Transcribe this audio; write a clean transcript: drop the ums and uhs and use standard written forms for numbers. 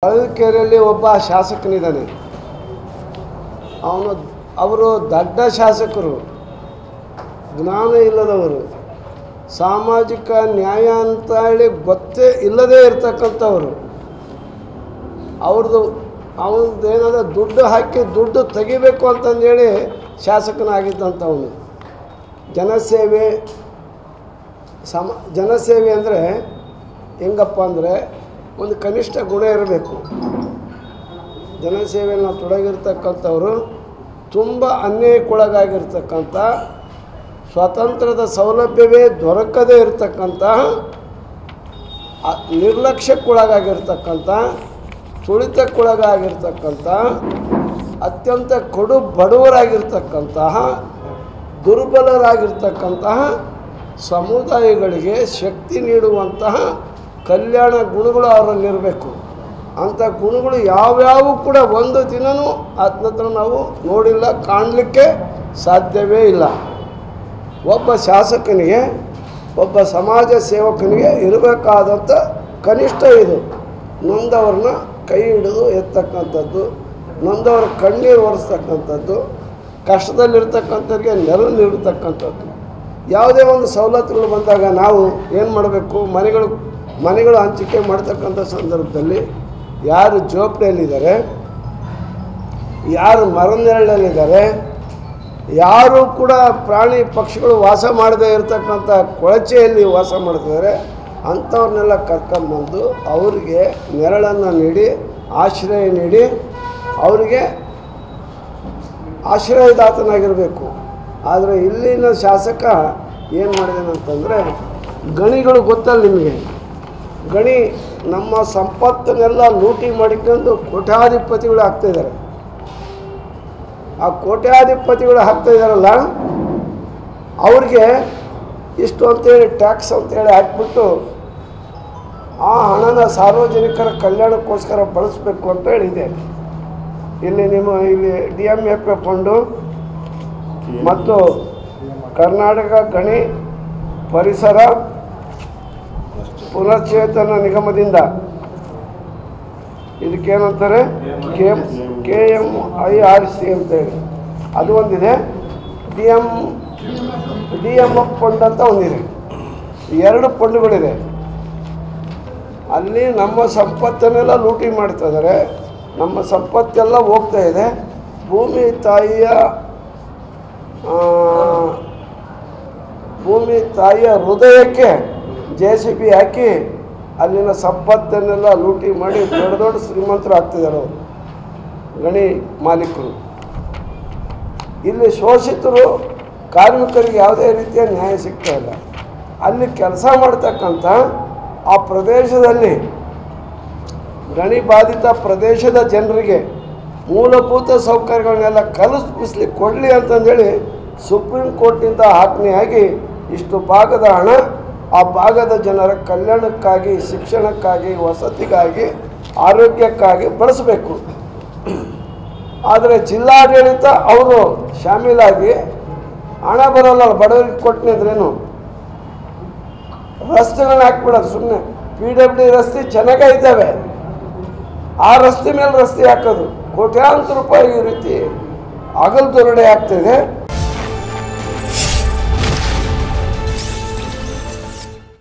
ಹೊಳಲ್ಕೆರೆಯಲ್ಲಿ ಒಬ್ಬ ಶಾಸಕನಿದ್ದಾನೆ. ಅವರು ದಡ್ಡ ಶಾಸಕರು, ಜ್ಞಾನ ಇಲ್ಲದವರು, ಸಾಮಾಜಿಕ ನ್ಯಾಯ ಅಂತ ಹೇಳಿ ಗೊತ್ತೇ ಇಲ್ಲದೇ ಇರ್ತಕ್ಕಂಥವ್ರು. ಅವ್ರದ್ದು ಏನಾದರೂ ದುಡ್ಡು ಹಾಕಿ ದುಡ್ಡು ತೆಗಿಬೇಕು ಅಂತಂದೇಳಿ ಶಾಸಕನಾಗಿದ್ದಂಥವನು. ಜನಸೇವೆ ಅಂದರೆ ಹೆಂಗಪ್ಪ ಅಂದರೆ ಒಂದು ಕನಿಷ್ಠ ಗುಣ ಇರಬೇಕು. ಜನಸೇವೆಯನ್ನು ತೊಡಗಿರ್ತಕ್ಕಂಥವರು ತುಂಬ ಅನ್ಯಾಯಕ್ಕೊಳಗಾಗಿರ್ತಕ್ಕಂಥ, ಸ್ವಾತಂತ್ರ್ಯದ ಸೌಲಭ್ಯವೇ ದೊರಕದೇ ಇರತಕ್ಕಂಥ, ನಿರ್ಲಕ್ಷ್ಯಕ್ಕೊಳಗಾಗಿರ್ತಕ್ಕಂಥ, ತುಳಿತಕ್ಕೊಳಗಾಗಿರ್ತಕ್ಕಂಥ, ಅತ್ಯಂತ ಕಡು ಬಡವರಾಗಿರ್ತಕ್ಕಂತಹ, ದುರ್ಬಲರಾಗಿರ್ತಕ್ಕಂತಹ ಸಮುದಾಯಗಳಿಗೆ ಶಕ್ತಿ ನೀಡುವಂತಹ ಕಲ್ಯಾಣ ಗುಣಗಳು ಅವರಲ್ಲಿರಬೇಕು. ಅಂಥ ಗುಣಗಳು ಯಾವ್ಯಾವು ಕೂಡ ಒಂದು ದಿನವೂ ಆತನ ಹತ್ರ ನಾವು ನೋಡಿಲ್ಲ, ಕಾಣಲಿಕ್ಕೆ ಸಾಧ್ಯವೇ ಇಲ್ಲ. ಒಬ್ಬ ಶಾಸಕನಿಗೆ, ಒಬ್ಬ ಸಮಾಜ ಸೇವಕನಿಗೆ ಇರಬೇಕಾದಂಥ ಕನಿಷ್ಠ ಇದು. ನೊಂದವ್ರನ್ನ ಕೈ ಹಿಡಿದು ಎತ್ತಕ್ಕಂಥದ್ದು, ನೊಂದವ್ರ ಕಣ್ಣೀರು ಒರೆಸ್ತಕ್ಕಂಥದ್ದು, ಕಷ್ಟದಲ್ಲಿರ್ತಕ್ಕಂಥವ್ರಿಗೆ ನೆರವು ನೀಡತಕ್ಕಂಥದ್ದು. ಯಾವುದೇ ಒಂದು ಸವಲತ್ತುಗಳು ಬಂದಾಗ ನಾವು ಏನು ಮಾಡಬೇಕು? ಮನೆಗಳು ಹಂಚಿಕೆ ಮಾಡ್ತಕ್ಕಂಥ ಸಂದರ್ಭದಲ್ಲಿ ಯಾರು ಜೋಪಡಿಯಲ್ಲಿದ್ದಾರೆ, ಯಾರು ಮರನೆರಳಲ್ಲಿದ್ದಾರೆ, ಯಾರು ಕೂಡ ಪ್ರಾಣಿ ಪಕ್ಷಿಗಳು ವಾಸ ಮಾಡದೇ ಇರತಕ್ಕಂಥ ಕೊಳಚೆಯಲ್ಲಿ ವಾಸ ಮಾಡ್ತಿದ್ದಾರೆ, ಅಂಥವ್ರನ್ನೆಲ್ಲ ಕರ್ಕೊಂಬಂದು ಅವರಿಗೆ ನೆರಳನ್ನು ನೀಡಿ, ಆಶ್ರಯ ನೀಡಿ, ಅವರಿಗೆ ಆಶ್ರಯದಾತನಾಗಿರಬೇಕು. ಆದರೆ ಇಲ್ಲಿನ ಶಾಸಕ ಏನು ಮಾಡಿದಾನೆ ಅಂತಂದರೆ, ಗಣಿಗಳು ಗೊತ್ತಲ್ಲ ನಿಮಗೆ, ಗಣಿ ನಮ್ಮ ಸಂಪತ್ತನ್ನೆಲ್ಲ ಲೂಟಿ ಮಾಡಿಕೊಂಡು ಕೋಟ್ಯಾಧಿಪತಿಗಳು ಆಗ್ತಾಯಿದ್ದಾರೆ. ಆ ಕೋಟ್ಯಾಧಿಪತಿಗಳು ಆಗ್ತಾಯಿದ್ದಾರಲ್ಲ, ಅವ್ರಿಗೆ ಇಷ್ಟು ಅಂತೇಳಿ ಟ್ಯಾಕ್ಸ್ ಅಂತೇಳಿ ಹಾಕ್ಬಿಟ್ಟು ಆ ಹಣನ ಸಾರ್ವಜನಿಕರ ಕಲ್ಯಾಣಕ್ಕೋಸ್ಕರ ಬಳಸಬೇಕು ಅಂತ ಹೇಳಿದೆ. ಇಲ್ಲಿ DMF ಫಂಡು ಮತ್ತು ಕರ್ನಾಟಕ ಗಣಿ ಪರಿಸರ ಪುನಶ್ಚೇತನ ನಿಗಮದಿಂದ ಇದಕ್ಕೇನಂತಾರೆ KMIRC ಅಂತೇಳಿ ಅದು ಒಂದಿದೆ. DMF ಫಂಡ್ ಅಂತ ಒಂದಿದೆ. ಎರಡು ಫಂಡ್ಗಳಿದೆ. ಅಲ್ಲಿ ನಮ್ಮ ಸಂಪತ್ತನ್ನೆಲ್ಲ ಲೂಟಿ ಮಾಡ್ತಾಯಿದ್ದಾರೆ. ನಮ್ಮ ಸಂಪತ್ತೆಲ್ಲ ಹೋಗ್ತಾ ಇದೆ. ಭೂಮಿ ತಾಯಿಯ ಹೃದಯಕ್ಕೆ JCB ಹಾಕಿ ಅಲ್ಲಿನ ಸಂಪತ್ತನ್ನೆಲ್ಲ ಲೂಟಿ ಮಾಡಿ ದೊಡ್ಡ ದೊಡ್ಡ ಶ್ರೀಮಂತರು ಆಗ್ತಿದ್ದಾರೆ ಅವರು, ಗಣಿ ಮಾಲೀಕರು. ಇಲ್ಲಿ ಶೋಷಿತರು, ಕಾರ್ಮಿಕರಿಗೆ ಯಾವುದೇ ರೀತಿಯ ನ್ಯಾಯ ಸಿಗ್ತಾ ಇಲ್ಲ. ಅಲ್ಲಿ ಕೆಲಸ ಮಾಡ್ತಕ್ಕಂಥ ಆ ಪ್ರದೇಶದಲ್ಲಿ ಗಣಿ ಬಾಧಿತ ಪ್ರದೇಶದ ಜನರಿಗೆ ಮೂಲಭೂತ ಸೌಕರ್ಯಗಳನ್ನೆಲ್ಲ ಕಲ್ಪಿಸ್ಲಿಕ್ಕೆ ಕೊಡಲಿ ಅಂತಂದೇಳಿ ಸುಪ್ರೀಂ ಕೋರ್ಟಿಂದ ಆಜ್ಞೆಯಾಗಿ ಇಷ್ಟು ಭಾಗದ ಹಣ ಆ ಭಾಗದ ಜನರ ಕಲ್ಯಾಣಕ್ಕಾಗಿ, ಶಿಕ್ಷಣಕ್ಕಾಗಿ, ವಸತಿಗಾಗಿ, ಆರೋಗ್ಯಕ್ಕಾಗಿ ಬಳಸಬೇಕು. ಆದರೆ ಜಿಲ್ಲಾಡಳಿತ ಅವರು ಶಾಮೀಲಾಗಿ ಹಣ ಬರೋಲ್ಲ, ಬಡವರಿಗೆ ಕೊಟ್ಟನಿದ್ರೇನು ರಸ್ತೆಗಳನ್ನ ಹಾಕ್ಬಿಡೋದು ಸುಮ್ಮನೆ. PWD ರಸ್ತೆ ಚೆನ್ನಾಗಿದ್ದಾವೆ, ಆ ರಸ್ತೆ ಮೇಲೆ ರಸ್ತೆ ಹಾಕೋದು, ಕೋಟ್ಯಾಂತರ ರೂಪಾಯಿ ಈ ರೀತಿ ಹಗಲು ದೊರಡೆ ಆಗ್ತಾಯಿದೆ.